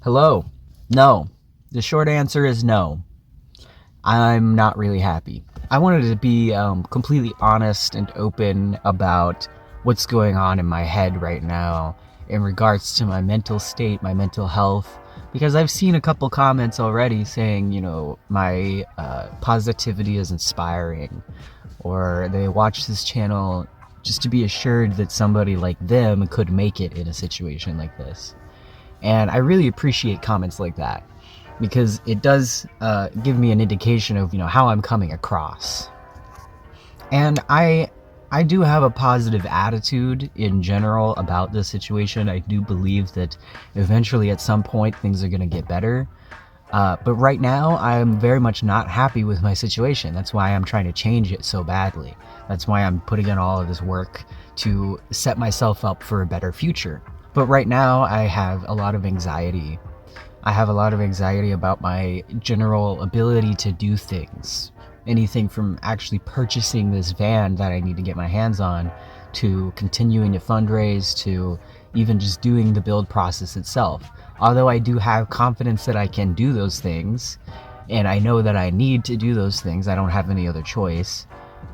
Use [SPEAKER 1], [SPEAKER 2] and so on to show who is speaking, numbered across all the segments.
[SPEAKER 1] Hello. No. The short answer is no. I'm not really happy. I wanted to be completely honest and open about what's going on in my head right now in regards to my mental state, my mental health, because I've seen a couple comments already saying, my positivity is inspiring, or they watch this channel just to be assured that somebody like them could make it in a situation like this. And I really appreciate comments like that because it does give me an indication of how I'm coming across. And I do have a positive attitude in general about this situation. I do believe that eventually at some point things are going to get better. But right now I'm very much not happy with my situation. That's why I'm trying to change it so badly. That's why I'm putting in all of this work to set myself up for a better future. But right now I have a lot of anxiety. I have a lot of anxiety about my general ability to do things. Anything from actually purchasing this van that I need to get my hands on, to continuing to fundraise, to even just doing the build process itself. Although I do have confidence that I can do those things, and I know that I need to do those things, I don't have any other choice.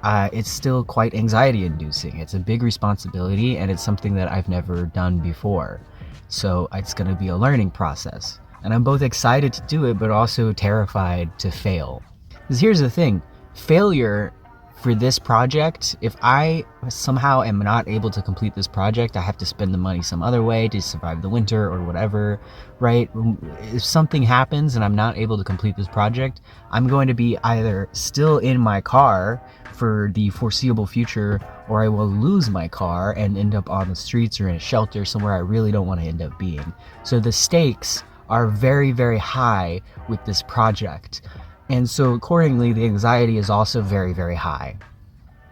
[SPEAKER 1] It's still quite anxiety inducing. It's a big responsibility and it's something that I've never done before. So it's going to be a learning process. And I'm both excited to do it, but also terrified to fail. Because here's the thing, failure for this project, if I somehow am not able to complete this project, I have to spend the money some other way to survive the winter or whatever, right? If something happens and I'm not able to complete this project, I'm going to be either still in my car for the foreseeable future, or I will lose my car and end up on the streets or in a shelter somewhere I really don't want to end up being. So the stakes are very, very high with this project. And so accordingly, the anxiety is also very, very high,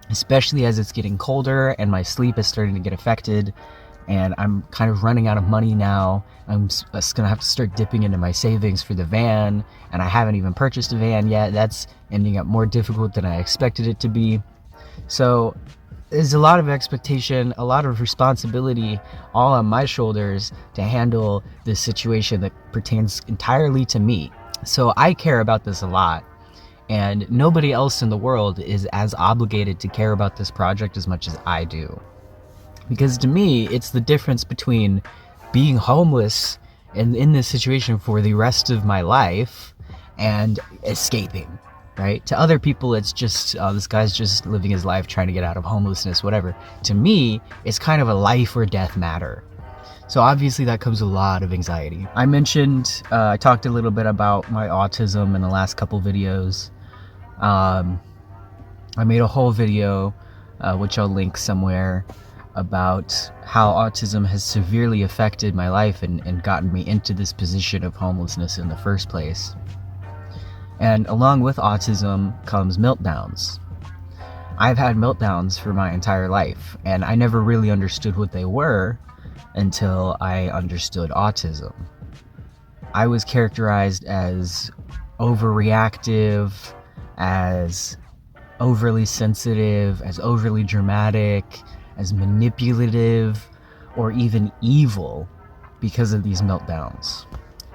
[SPEAKER 1] especially as it's getting colder and my sleep is starting to get affected and I'm kind of running out of money now. I'm just gonna have to start dipping into my savings for the van, and I haven't even purchased a van yet. That's ending up more difficult than I expected it to be. So there's a lot of expectation, a lot of responsibility all on my shoulders to handle this situation that pertains entirely to me. So I care about this a lot, and nobody else in the world is as obligated to care about this project as much as I do. Because to me, it's the difference between being homeless and in this situation for the rest of my life and escaping, right? To other people, it's just, this guy's just living his life trying to get out of homelessness, whatever. To me, it's kind of a life or death matter. So obviously that comes with a lot of anxiety. I talked a little bit about my autism in the last couple videos. I made a whole video, which I'll link somewhere, about how autism has severely affected my life and gotten me into this position of homelessness in the first place. And along with autism comes meltdowns. I've had meltdowns for my entire life, and I never really understood what they were until I understood autism. I was characterized as overreactive, as overly sensitive, as overly dramatic, as manipulative, or even evil because of these meltdowns.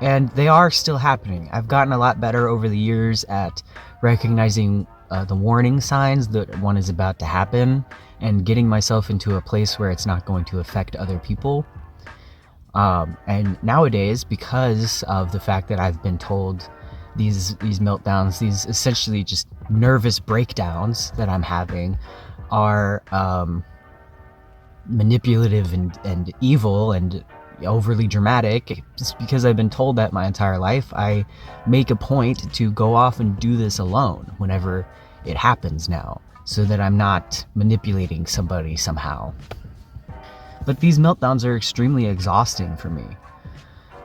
[SPEAKER 1] And they are still happening. I've gotten a lot better over the years at recognizing the warning signs that one is about to happen and getting myself into a place where it's not going to affect other people. And nowadays, because of the fact that I've been told these meltdowns, these essentially just nervous breakdowns that I'm having are manipulative and evil and overly dramatic, just because I've been told that my entire life, I make a point to go off and do this alone whenever it happens now, so that I'm not manipulating somebody somehow. But these meltdowns are extremely exhausting for me.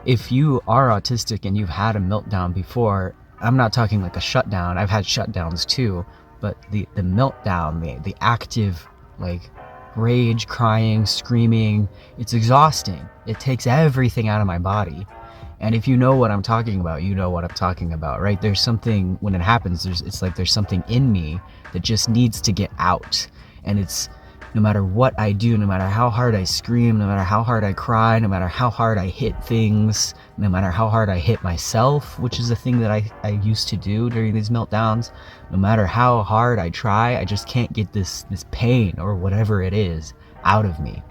[SPEAKER 1] If you are autistic and you've had a meltdown before, I'm not talking like a shutdown, I've had shutdowns too, but the meltdown, the active, like, rage, crying, screaming, it's exhausting. It takes everything out of my body. And if you know what I'm talking about, you know what I'm talking about, right? There's something, when it happens, it's like there's something in me that just needs to get out. And it's no matter what I do, no matter how hard I scream, no matter how hard I cry, no matter how hard I hit things, no matter how hard I hit myself, which is a thing that I used to do during these meltdowns, no matter how hard I try, I just can't get this pain or whatever it is out of me.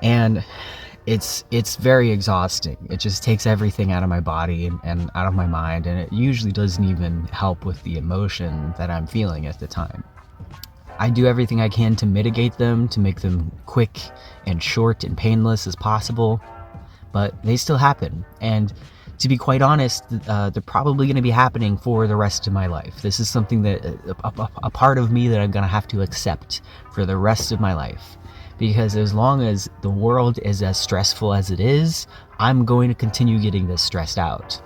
[SPEAKER 1] And it's very exhausting. It just takes everything out of my body and out of my mind, and it usually doesn't even help with the emotion that I'm feeling at the time. I do everything I can to mitigate them, to make them quick and short and painless as possible, but they still happen. And to be quite honest, they're probably going to be happening for the rest of my life. This is something that a part of me that I'm going to have to accept for the rest of my life. Because as long as the world is as stressful as it is, I'm going to continue getting this stressed out.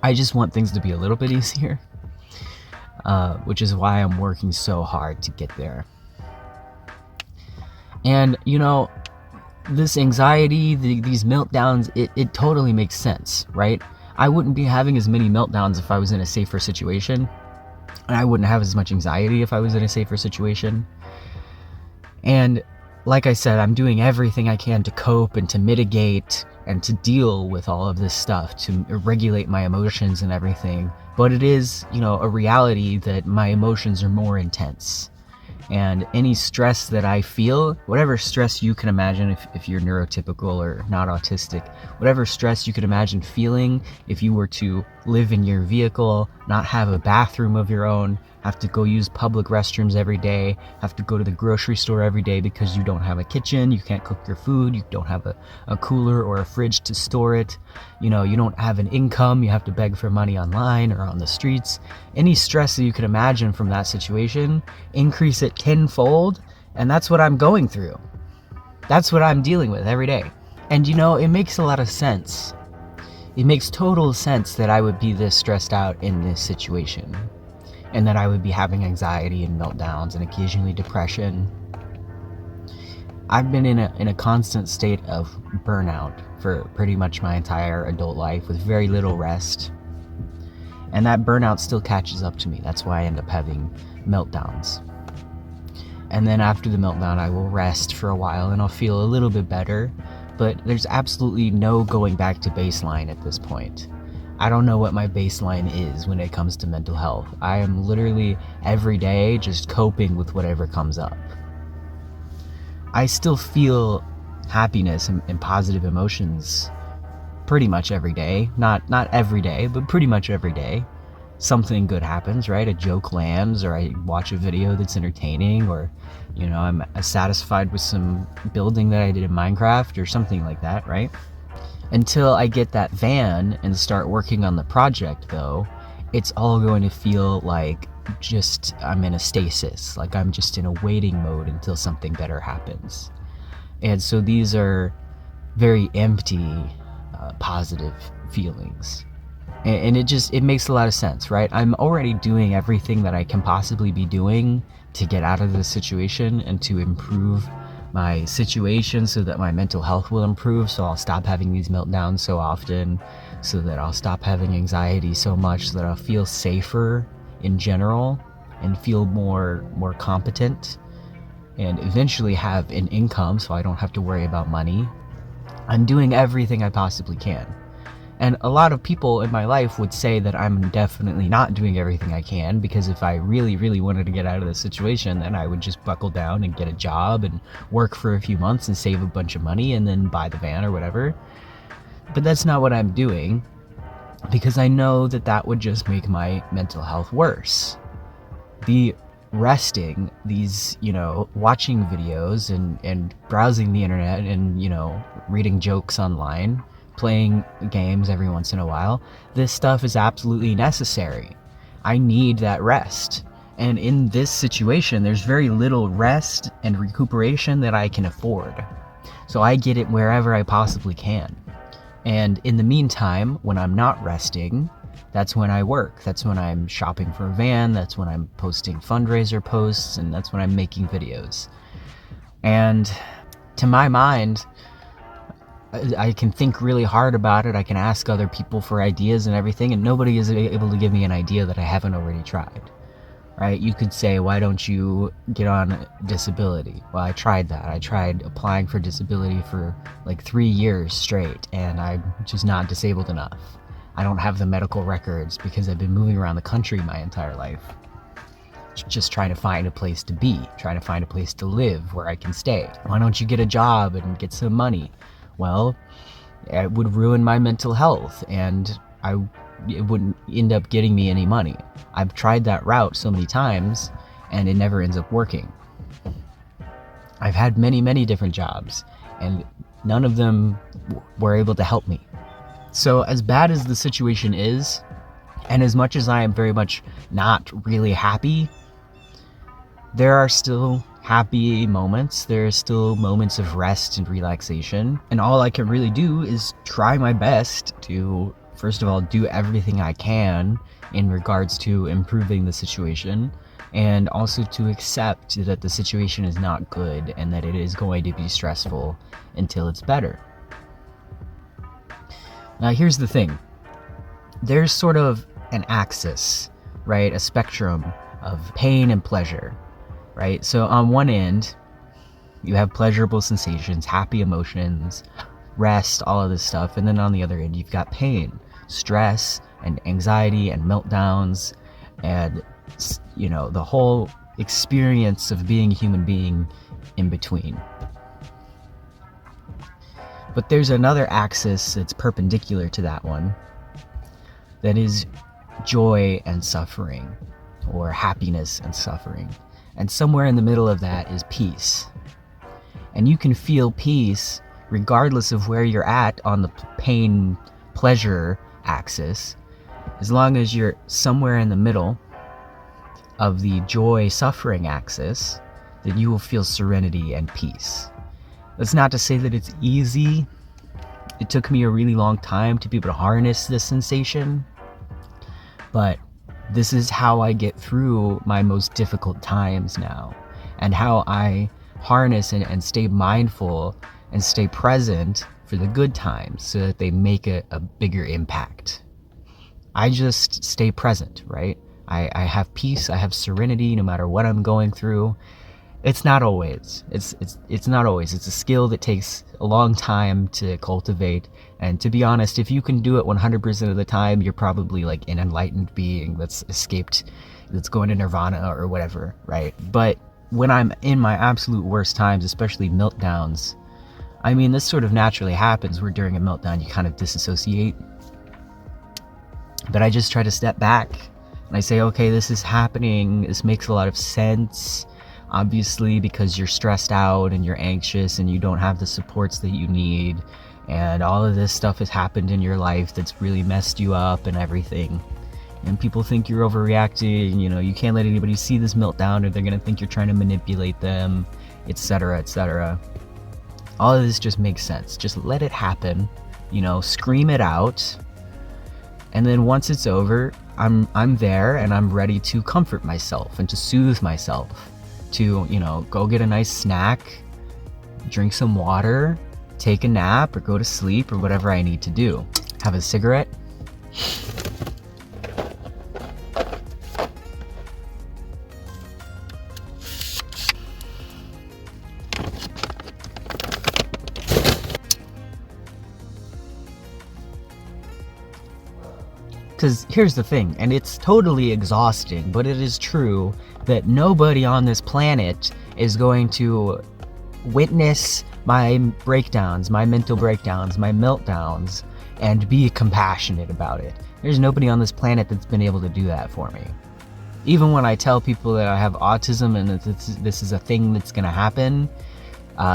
[SPEAKER 1] I just want things to be a little bit easier, which is why I'm working so hard to get there. And, this anxiety, these meltdowns, it totally makes sense, right? I wouldn't be having as many meltdowns if I was in a safer situation, and I wouldn't have as much anxiety if I was in a safer situation. And like I said, I'm doing everything I can to cope and to mitigate and to deal with all of this stuff, to regulate my emotions and everything. But it is, a reality that my emotions are more intense. And any stress that I feel, whatever stress you can imagine if you're neurotypical or not autistic, whatever stress you could imagine feeling if you were to live in your vehicle, not have a bathroom of your own, have to go use public restrooms every day, have to go to the grocery store every day because you don't have a kitchen, you can't cook your food, you don't have a cooler or a fridge to store it, you don't have an income, you have to beg for money online or on the streets. Any stress that you can imagine from that situation, increase it tenfold, and that's what I'm going through. That's what I'm dealing with every day. And it makes a lot of sense. It makes total sense that I would be this stressed out in this situation, and that I would be having anxiety and meltdowns and occasionally depression. I've been in a constant state of burnout for pretty much my entire adult life with very little rest. And that burnout still catches up to me. That's why I end up having meltdowns. And then after the meltdown, I will rest for a while and I'll feel a little bit better, but there's absolutely no going back to baseline at this point. I don't know what my baseline is when it comes to mental health. I am literally every day just coping with whatever comes up. I still feel happiness and positive emotions pretty much every day. Not every day, but pretty much every day. Something good happens, right? A joke lands, or I watch a video that's entertaining, or I'm satisfied with some building that I did in Minecraft or something like that, right? Until I get that van and start working on the project, though, it's all going to feel like just I'm in a stasis, like I'm just in a waiting mode until something better happens. And so these are very empty, positive feelings. And it makes a lot of sense, right? I'm already doing everything that I can possibly be doing to get out of this situation and to improve my situation so that my mental health will improve, so I'll stop having these meltdowns so often, so that I'll stop having anxiety so much, so that I'll feel safer in general and feel more competent, and eventually have an income so I don't have to worry about money. I'm doing everything I possibly can. And a lot of people in my life would say that I'm definitely not doing everything I can, because if I really, really wanted to get out of this situation, then I would just buckle down and get a job and work for a few months and save a bunch of money and then buy the van or whatever. But that's not what I'm doing, because I know that would just make my mental health worse. The resting, these, watching videos and browsing the internet and, reading jokes online, playing games every once in a while, this stuff is absolutely necessary. I need that rest. And in this situation, there's very little rest and recuperation that I can afford. So I get it wherever I possibly can. And in the meantime, when I'm not resting, that's when I work. That's when I'm shopping for a van. That's when I'm posting fundraiser posts. And that's when I'm making videos. And to my mind, I can think really hard about it. I can ask other people for ideas and everything, and nobody is able to give me an idea that I haven't already tried, right? You could say, why don't you get on disability? Well, I tried that. I tried applying for disability for like 3 years straight, and I'm just not disabled enough. I don't have the medical records because I've been moving around the country my entire life, just trying to find a place to be, trying to find a place to live where I can stay. Why don't you get a job and get some money? Well, it would ruin my mental health, and it wouldn't end up getting me any money. I've tried that route so many times, and it never ends up working. I've had many, many different jobs, and none of them were able to help me. So as bad as the situation is, and as much as I am very much not really happy, there are still happy moments. There are still moments of rest and relaxation. And all I can really do is try my best to, first of all, do everything I can in regards to improving the situation, and also to accept that the situation is not good and that it is going to be stressful until it's better. Now, here's the thing. There's sort of an axis, right? A spectrum of pain and pleasure, right? So on one end, you have pleasurable sensations, happy emotions, rest, all of this stuff. And then on the other end, you've got pain, stress, and anxiety, and meltdowns, and, you know, the whole experience of being a human being in between. But there's another axis that's perpendicular to that one, that is joy and suffering, or happiness and suffering. And somewhere in the middle of that is peace. And you can feel peace regardless of where you're at on the pain-pleasure axis, as long as you're somewhere in the middle of the joy-suffering axis, then you will feel serenity and peace. That's not to say that it's easy. It took me a really long time to be able to harness this sensation, but this is how I get through my most difficult times now, and how I harness and stay mindful and stay present for the good times so that they make a bigger impact. I just stay present, right? I have peace, I have serenity no matter what I'm going through. It's not always. It's not always. It's a skill that takes a long time to cultivate. And to be honest, if you can do it 100% of the time, you're probably like an enlightened being that's escaped, that's going to nirvana or whatever, right? But when I'm in my absolute worst times, especially meltdowns, I mean, this sort of naturally happens where during a meltdown you kind of disassociate. But I just try to step back and I say, okay, this is happening. This makes a lot of sense. Obviously, because you're stressed out and you're anxious and you don't have the supports that you need, and all of this stuff has happened in your life that's really messed you up and everything. And people think you're overreacting, you know, you can't let anybody see this meltdown or they're gonna think you're trying to manipulate them, etc., etc. All of this just makes sense. Just let it happen, you know, scream it out. And then once it's over, I'm there and I'm ready to comfort myself and to soothe myself. To, you know, go get a nice snack, drink some water, take a nap, or go to sleep, or whatever I need to do. Have a cigarette. Because here's the thing, and it's totally exhausting, but it is true that nobody on this planet is going to witness my breakdowns, my mental breakdowns, my meltdowns, and be compassionate about it. There's nobody on this planet that's been able to do that for me. Even when I tell people that I have autism and that this is a thing that's going to happen,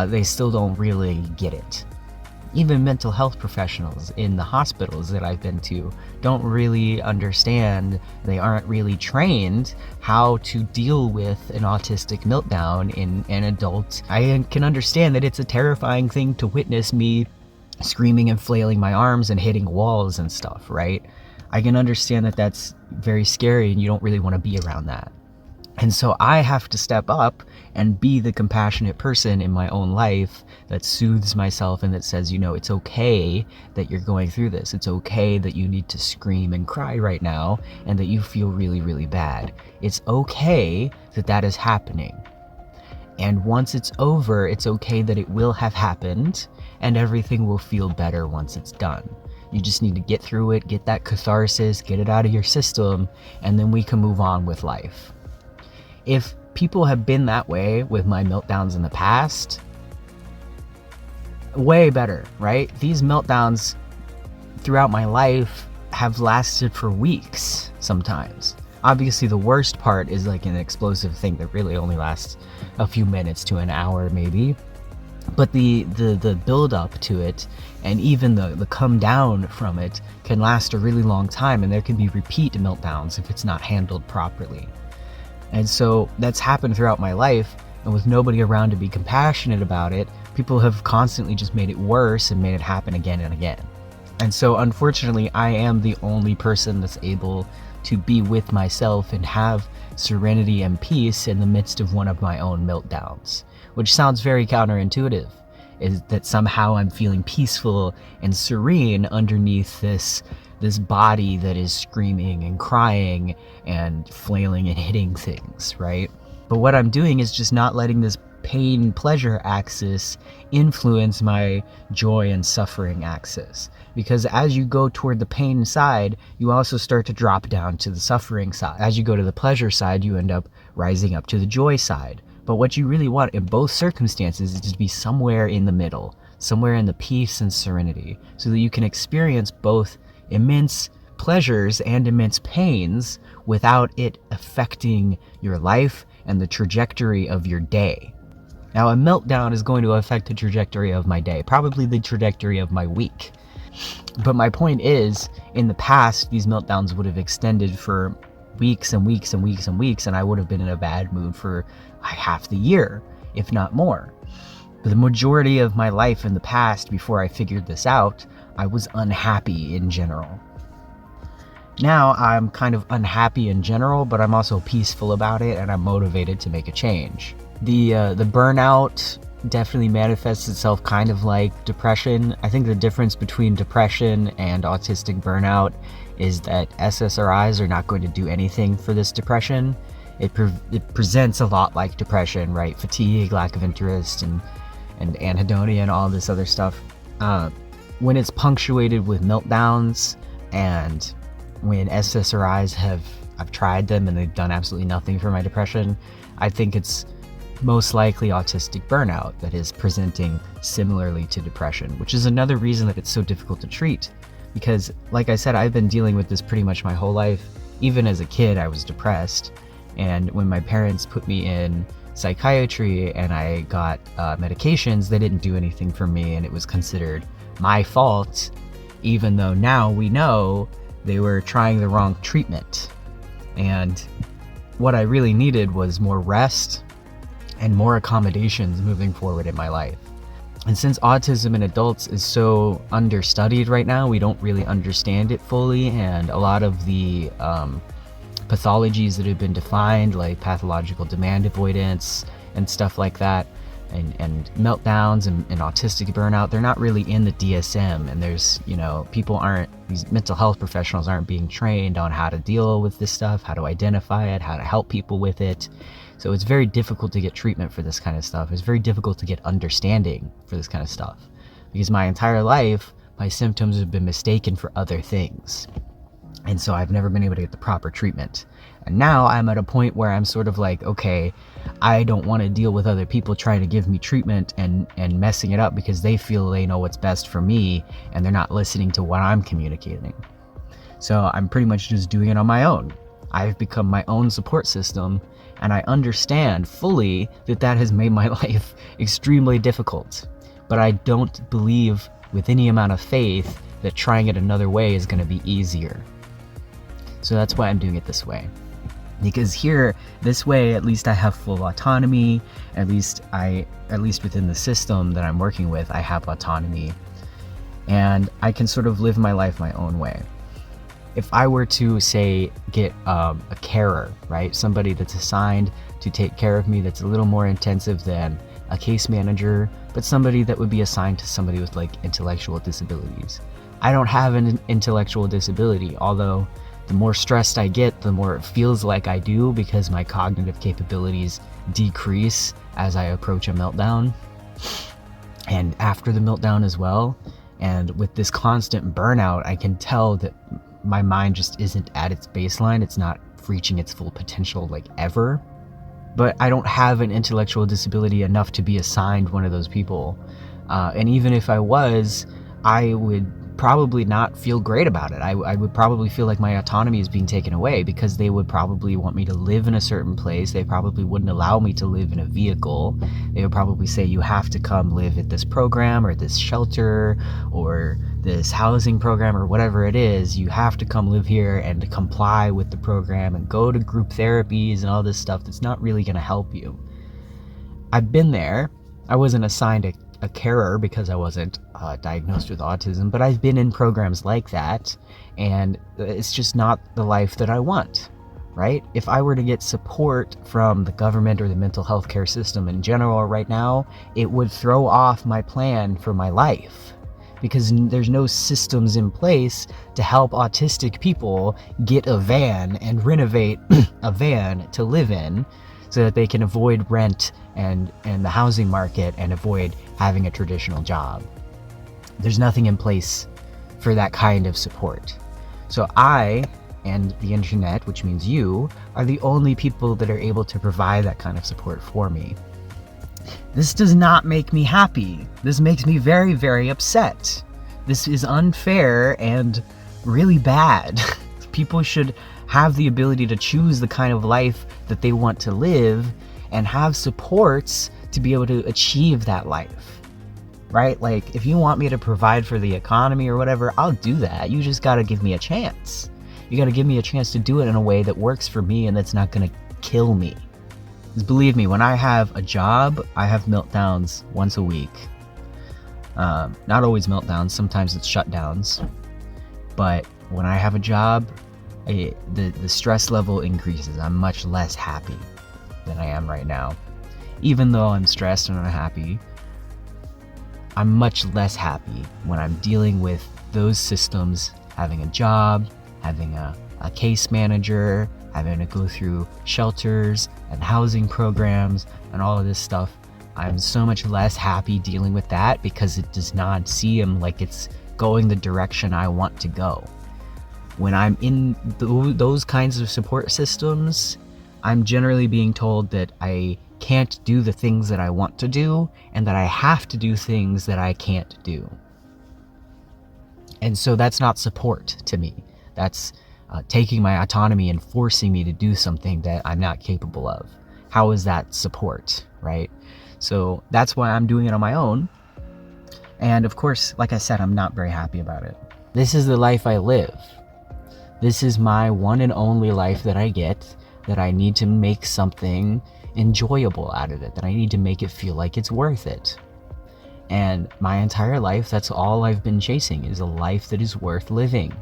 [SPEAKER 1] they still don't really get it. Even mental health professionals in the hospitals that I've been to don't really understand, they aren't really trained how to deal with an autistic meltdown in an adult. I can understand that it's a terrifying thing to witness me screaming and flailing my arms and hitting walls and stuff, right? I can understand that that's very scary and you don't really want to be around that. And so I have to step up and be the compassionate person in my own life that soothes myself and that says, it's okay that you're going through this. It's okay that you need to scream and cry right now and that you feel really, really bad. It's okay that that is happening. And once it's over, it's okay that it will have happened and everything will feel better once it's done. You just need to get through it, get that catharsis, get it out of your system, and then we can move on with life. If people have been that way with my meltdowns in the past, way better, right? These meltdowns throughout my life have lasted for weeks sometimes. Obviously, the worst part is like an explosive thing that really only lasts a few minutes to an hour maybe. But the build up to it and even the come down from it can last a really long time, and there can be repeat meltdowns if it's not handled properly. And so that's happened throughout my life, and with nobody around to be compassionate about it, people have constantly just made it worse and made it happen again and again. And so unfortunately, I am the only person that's able to be with myself and have serenity and peace in the midst of one of my own meltdowns, which sounds very counterintuitive, is that somehow I'm feeling peaceful and serene underneath this body that is screaming and crying and flailing and hitting things, right? But what I'm doing is just not letting this pain-pleasure axis influence my joy and suffering axis. Because as you go toward the pain side, you also start to drop down to the suffering side. As you go to the pleasure side, you end up rising up to the joy side. But what you really want in both circumstances is to be somewhere in the middle, somewhere in the peace and serenity, so that you can experience both immense pleasures and immense pains without it affecting your life and the trajectory of your day. Now, a meltdown is going to affect the trajectory of my day, probably the trajectory of my week. But my point is, in the past, these meltdowns would have extended for weeks and weeks and weeks and weeks, and I would have been in a bad mood for half the year, if not more. But the majority of my life in the past, before I figured this out, I was unhappy in general. Now I'm kind of unhappy in general, but I'm also peaceful about it, and I'm motivated to make a change. The burnout definitely manifests itself kind of like depression. I think the difference between depression and autistic burnout is that SSRIs are not going to do anything for this depression. It presents a lot like depression, right? Fatigue, lack of interest, and anhedonia and all this other stuff. When it's punctuated with meltdowns, and when SSRIs I've tried them and they've done absolutely nothing for my depression, I think it's most likely autistic burnout that is presenting similarly to depression, which is another reason that it's so difficult to treat. Because, like I said, I've been dealing with this pretty much my whole life. Even as a kid, I was depressed. And when my parents put me in psychiatry and I got medications, they didn't do anything for me, and it was considered my fault, even though now we know they were trying the wrong treatment. And what I really needed was more rest and more accommodations moving forward in my life. And since autism in adults is so understudied right now, we don't really understand it fully, and a lot of the pathologies that have been defined, like pathological demand avoidance and stuff like that, and meltdowns and autistic burnout, they're not really in the DSM. And there's, these mental health professionals aren't being trained on how to deal with this stuff, how to identify it, how to help people with it. So it's very difficult to get treatment for this kind of stuff. It's very difficult to get understanding for this kind of stuff, because my entire life, my symptoms have been mistaken for other things. And so I've never been able to get the proper treatment. And now I'm at a point where I'm sort of like, okay, I don't want to deal with other people trying to give me treatment and messing it up because they feel they know what's best for me and they're not listening to what I'm communicating. So I'm pretty much just doing it on my own. I've become my own support system, and I understand fully that that has made my life extremely difficult. But I don't believe with any amount of faith that trying it another way is going to be easier. So that's why I'm doing it this way. Because here, this way, at least I have full autonomy. At least within the system that I'm working with, I have autonomy. And I can sort of live my life my own way. If I were to, say, get a carer, right? Somebody that's assigned to take care of me that's a little more intensive than a case manager, but somebody that would be assigned to somebody with like intellectual disabilities. I don't have an intellectual disability, although the more stressed I get, the more it feels like I do, because my cognitive capabilities decrease as I approach a meltdown and after the meltdown as well. And with this constant burnout, I can tell that my mind just isn't at its baseline. It's not reaching its full potential like ever. But I don't have an intellectual disability enough to be assigned one of those people. And even if I was, I would probably not feel great about it. I would probably feel like my autonomy is being taken away, because they would probably want me to live in a certain place. They probably wouldn't allow me to live in a vehicle. They would probably say, you have to come live at this program or this shelter or this housing program or whatever it is. You have to come live here and comply with the program and go to group therapies and all this stuff that's not really going to help you. I've been there. I wasn't assigned a carer because I wasn't diagnosed with autism, but I've been in programs like that, and it's just not the life that I want, right? If I were to get support from the government or the mental health care system in general right now, it would throw off my plan for my life, because there's no systems in place to help autistic people get a van and renovate a van to live in, so that they can avoid rent and the housing market and avoid having a traditional job. There's nothing in place for that kind of support. So I and the internet, which means you, are the only people that are able to provide that kind of support for me. This does not make me happy. This makes me very, very upset. This is unfair and really bad. People should have the ability to choose the kind of life that they want to live and have supports to be able to achieve that life, right? Like, if you want me to provide for the economy or whatever, I'll do that. You just got to give me a chance. You got to give me a chance to do it in a way that works for me and that's not going to kill me. Because believe me, when I have a job, I have meltdowns once a week. Not always meltdowns, sometimes it's shutdowns. But when I have a job, the stress level increases. I'm much less happy than I am right now. Even though I'm stressed and unhappy, I'm much less happy when I'm dealing with those systems, having a job, having a case manager, having to go through shelters and housing programs and all of this stuff. I'm so much less happy dealing with that because it does not seem like it's going the direction I want to go. When I'm in those kinds of support systems, I'm generally being told that I can't do the things that I want to do and that I have to do things that I can't do. And so that's not support to me. That's taking my autonomy and forcing me to do something that I'm not capable of. How is that support, right? So that's why I'm doing it on my own. And of course, like I said, I'm not very happy about it. This is the life I live. This is my one and only life that I get, that I need to make something enjoyable out of it, that I need to make it feel like it's worth it. And my entire life, that's all I've been chasing, is a life that is worth living.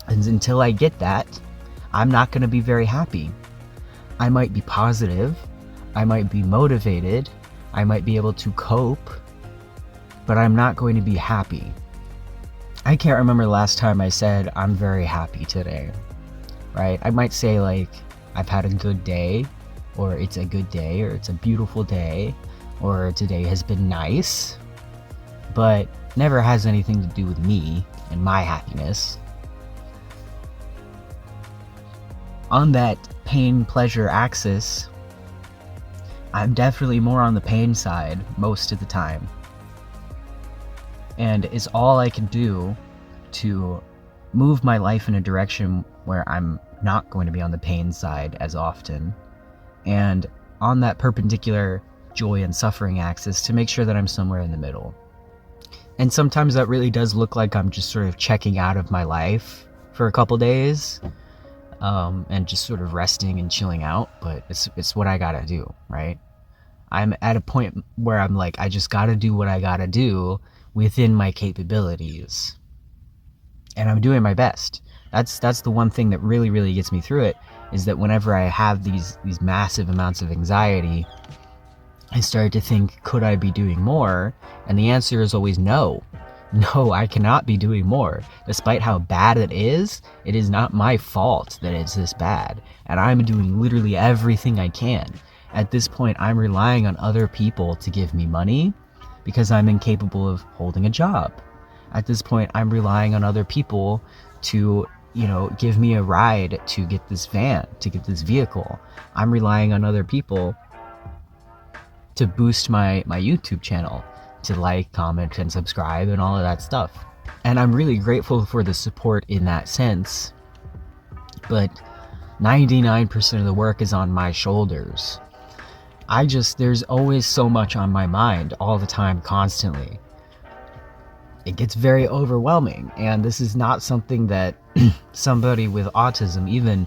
[SPEAKER 1] And until I get that, I'm not going to be very happy. I might be positive, I might be motivated, I might be able to cope, but I'm not going to be happy. I can't remember the last time I said, I'm very happy today, right? I might say like, I've had a good day, or it's a good day, or it's a beautiful day, or today has been nice, but never has anything to do with me and my happiness. On that pain-pleasure axis, I'm definitely more on the pain side most of the time. And it's all I can do to move my life in a direction where I'm not going to be on the pain side as often, and on that perpendicular joy and suffering axis to make sure that I'm somewhere in the middle. And sometimes that really does look like I'm just sort of checking out of my life for a couple days, and just sort of resting and chilling out, but it's what I gotta do, right? I'm at a point where I'm like, I just gotta do what I gotta do within my capabilities. and I'm doing my best. That's the one thing that really gets me through it, is that whenever I have these massive amounts of anxiety, I start to think, could I be doing more? And the answer is always no. No, I cannot be doing more. Despite how bad it is not my fault that it's this bad. And I'm doing literally everything I can. At this point, I'm relying on other people to give me money because I'm incapable of holding a job. At this point, I'm relying on other people to, give me a ride to get this van, to get this vehicle. I'm relying on other people to boost my YouTube channel, to like, comment, and subscribe, and all of that stuff. And I'm really grateful for the support in that sense, but 99% of the work is on my shoulders. There's always so much on my mind all the time, constantly. It gets very overwhelming, and this is not something that somebody with autism, even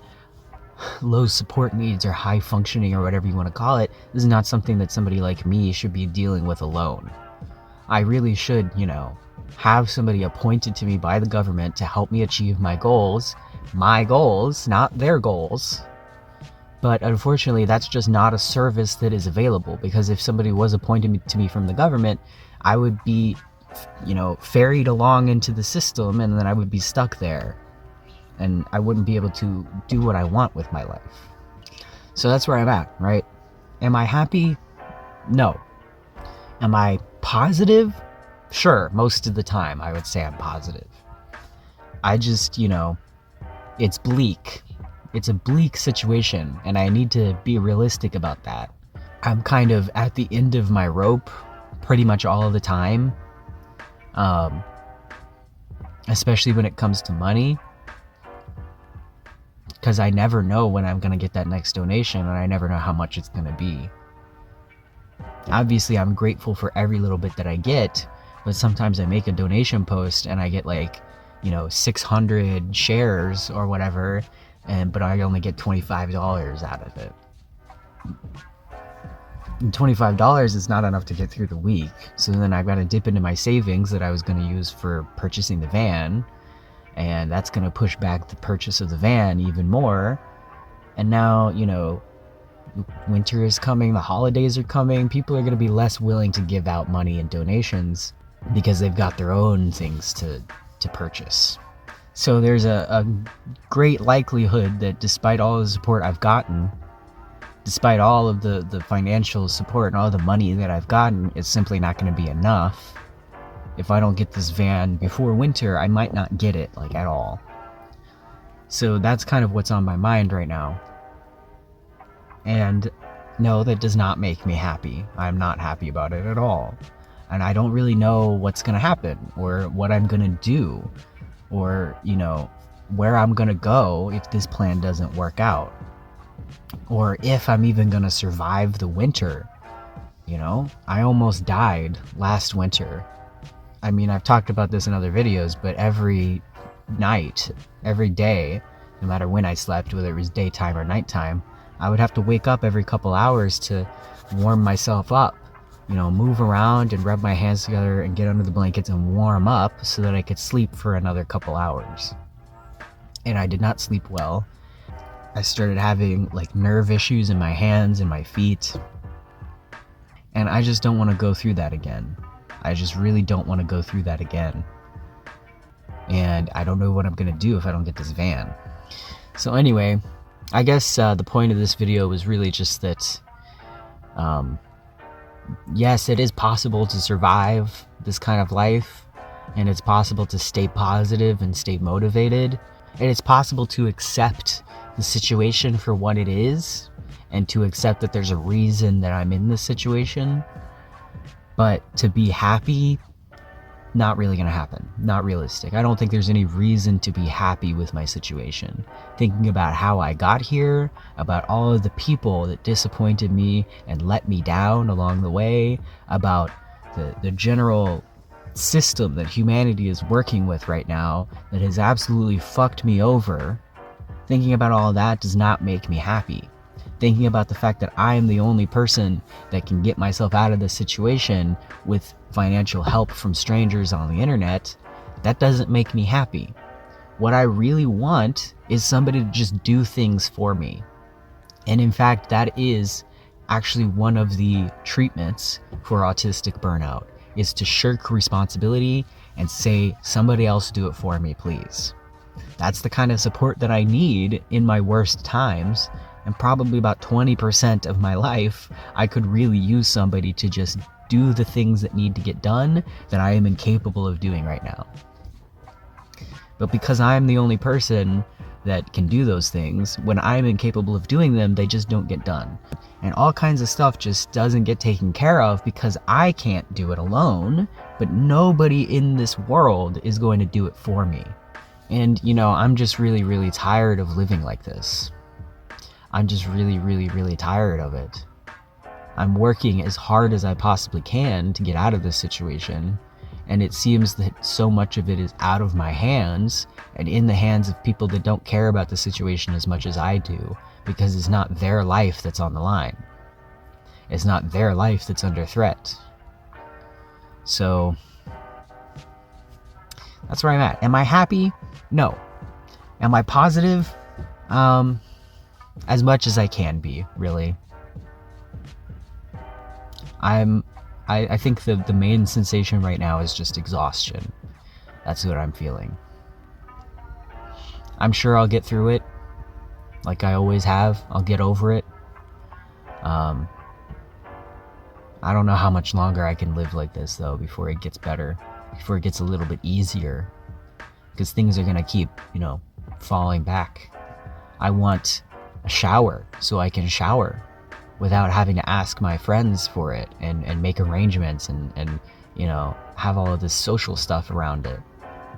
[SPEAKER 1] low support needs or high functioning or whatever you want to call it, this is not something that somebody like me should be dealing with alone. I really should, have somebody appointed to me by the government to help me achieve my goals, not their goals. But unfortunately, that's just not a service that is available, because if somebody was appointed to me from the government, I would be, ferried along into the system, and then I would be stuck there, and I wouldn't be able to do what I want with my life. So that's where I'm at, right? Am I happy? No. Am I positive? Sure, most of the time I would say I'm positive. I just, it's bleak. It's a bleak situation, and I need to be realistic about that. I'm kind of at the end of my rope pretty much all of the time, especially when it comes to money, because I never know when I'm going to get that next donation, and I never know how much it's going to be. Obviously, I'm grateful for every little bit that I get, but sometimes I make a donation post and I get 600 shares or whatever, but I only get $25 out of it. And $25 is not enough to get through the week, so then I've got to dip into my savings that I was going to use for purchasing the van, and that's going to push back the purchase of the van even more. And now, winter is coming, the holidays are coming, people are going to be less willing to give out money and donations because they've got their own things to purchase. So there's a great likelihood that despite all the support I've gotten, despite all of the financial support and all the money that I've gotten, it's simply not going to be enough. If I don't get this van before winter, I might not get it, at all. So that's kind of what's on my mind right now. And no, that does not make me happy. I'm not happy about it at all. And I don't really know what's going to happen, or what I'm going to do, or, where I'm going to go if this plan doesn't work out, or if I'm even going to survive the winter. I almost died last winter. I mean, I've talked about this in other videos, but every night, every day, no matter when I slept, whether it was daytime or nighttime, I would have to wake up every couple hours to warm myself up, move around and rub my hands together and get under the blankets and warm up so that I could sleep for another couple hours. And I did not sleep well. I started having nerve issues in my hands and my feet. And I just don't want to go through that again. I just really don't want to go through that again. And I don't know what I'm going to do if I don't get this van. So anyway, I guess the point of this video was really just that, yes, it is possible to survive this kind of life, and it's possible to stay positive and stay motivated, and it's possible to accept the situation for what it is, and to accept that there's a reason that I'm in this situation. But to be happy, not really going to happen. Not realistic. I don't think there's any reason to be happy with my situation. Thinking about how I got here, about all of the people that disappointed me and let me down along the way, about the general system that humanity is working with right now that has absolutely fucked me over. Thinking about all of that does not make me happy. Thinking about the fact that I am the only person that can get myself out of this situation with financial help from strangers on the internet, that doesn't make me happy. What I really want is somebody to just do things for me. And in fact, that is actually one of the treatments for autistic burnout, is to shirk responsibility and say, somebody else do it for me, please. That's the kind of support that I need in my worst times, and probably about 20% of my life, I could really use somebody to just do the things that need to get done that I am incapable of doing right now. But because I'm the only person that can do those things, when I'm incapable of doing them, they just don't get done. And all kinds of stuff just doesn't get taken care of because I can't do it alone, but nobody in this world is going to do it for me. And, you know, I'm just really, really tired of living like this. I'm just really, really, really tired of it. I'm working as hard as I possibly can to get out of this situation, and it seems that so much of it is out of my hands and in the hands of people that don't care about the situation as much as I do, because it's not their life that's on the line. It's not their life that's under threat. So that's where I'm at. Am I happy? No. Am I positive? As much as I can be, really. I think the main sensation right now is just exhaustion. That's what I'm feeling. I'm sure I'll get through it, like I always have. I'll get over it. I don't know how much longer I can live like this, though, before it gets better, before it gets a little bit easier, because things are gonna keep, you know, falling back. I want a shower so I can shower without having to ask my friends for it and make arrangements and you know, have all of this social stuff around it.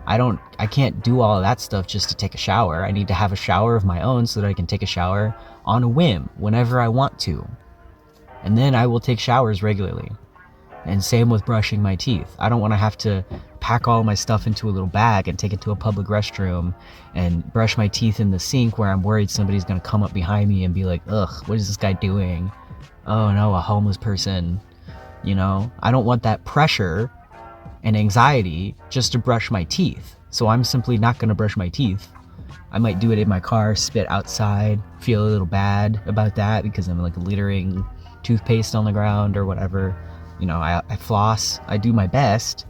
[SPEAKER 1] I can't do all of that stuff just to take a shower. I need to have a shower of my own so that I can take a shower on a whim whenever I want to. And then I will take showers regularly. And same with brushing my teeth. I don't want to have to pack all my stuff into a little bag and take it to a public restroom and brush my teeth in the sink where I'm worried somebody's going to come up behind me and be like, ugh, what is this guy doing? Oh no, a homeless person. You know, I don't want that pressure and anxiety just to brush my teeth. So I'm simply not going to brush my teeth. I might do it in my car, spit outside, feel a little bad about that because I'm like littering toothpaste on the ground or whatever. You know, I floss, I do my best,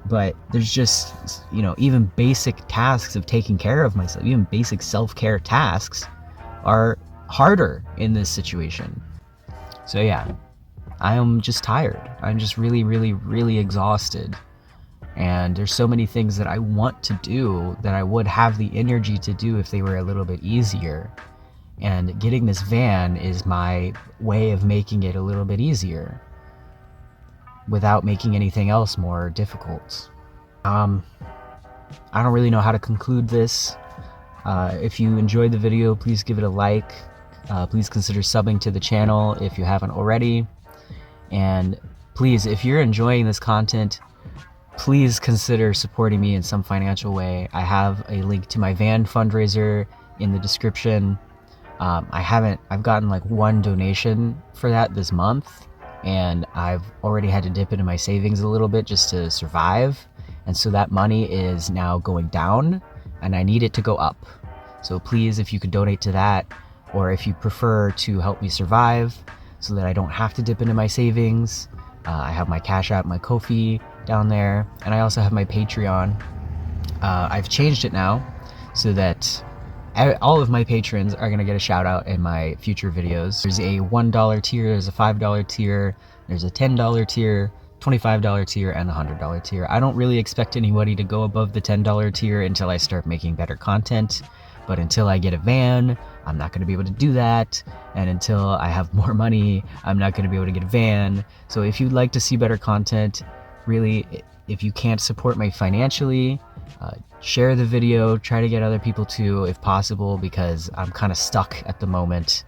[SPEAKER 1] but there's just, you know, even basic tasks of taking care of myself, even basic self-care tasks are harder in this situation. So yeah, I am just tired. I'm just really, really, really exhausted. And there's so many things that I want to do that I would have the energy to do if they were a little bit easier. And getting this van is my way of making it a little bit easier without making anything else more difficult. I don't really know how to conclude this. If you enjoyed the video, please give it a like. Please consider subbing to the channel if you haven't already. And please, if you're enjoying this content, please consider supporting me in some financial way. I have a link to my van fundraiser in the description. I've gotten like one donation for that this month, and I've already had to dip into my savings a little bit just to survive. And so that money is now going down and I need it to go up. So please, if you could donate to that, or if you prefer to help me survive so that I don't have to dip into my savings, I have my Cash App, my Ko-fi down there, and I also have my Patreon. I've changed it now so that all of my patrons are going to get a shout out in my future videos. There's a $1 tier, there's a $5 tier, there's a $10 tier, $25 tier, and a $100 tier. I don't really expect anybody to go above the $10 tier until I start making better content. But until I get a van, I'm not going to be able to do that. And until I have more money, I'm not going to be able to get a van. So if you'd like to see better content, really, if you can't support me financially, share the video, try to get other people to, if possible, because I'm kind of stuck at the moment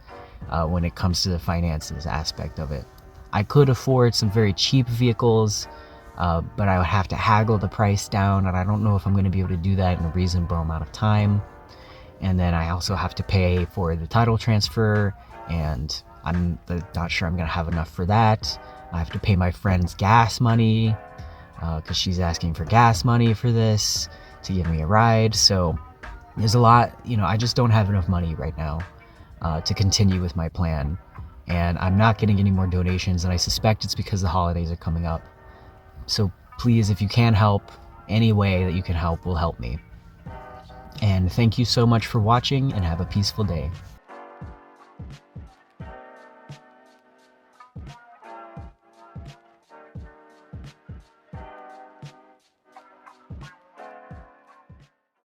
[SPEAKER 1] when it comes to the finances aspect of it. I could afford some very cheap vehicles, but I would have to haggle the price down, and I don't know if I'm going to be able to do that in a reasonable amount of time. And then I also have to pay for the title transfer, and I'm not sure I'm going to have enough for that. I have to pay my friend's gas money, because she's asking for gas money for this to give me a ride. So There's a lot, I just don't have enough money right now to continue with my plan. And I'm not getting any more donations, and I suspect it's because the holidays are coming up. So please, if you can help, any way that you can help will help me. And thank you so much for watching, and have a peaceful day.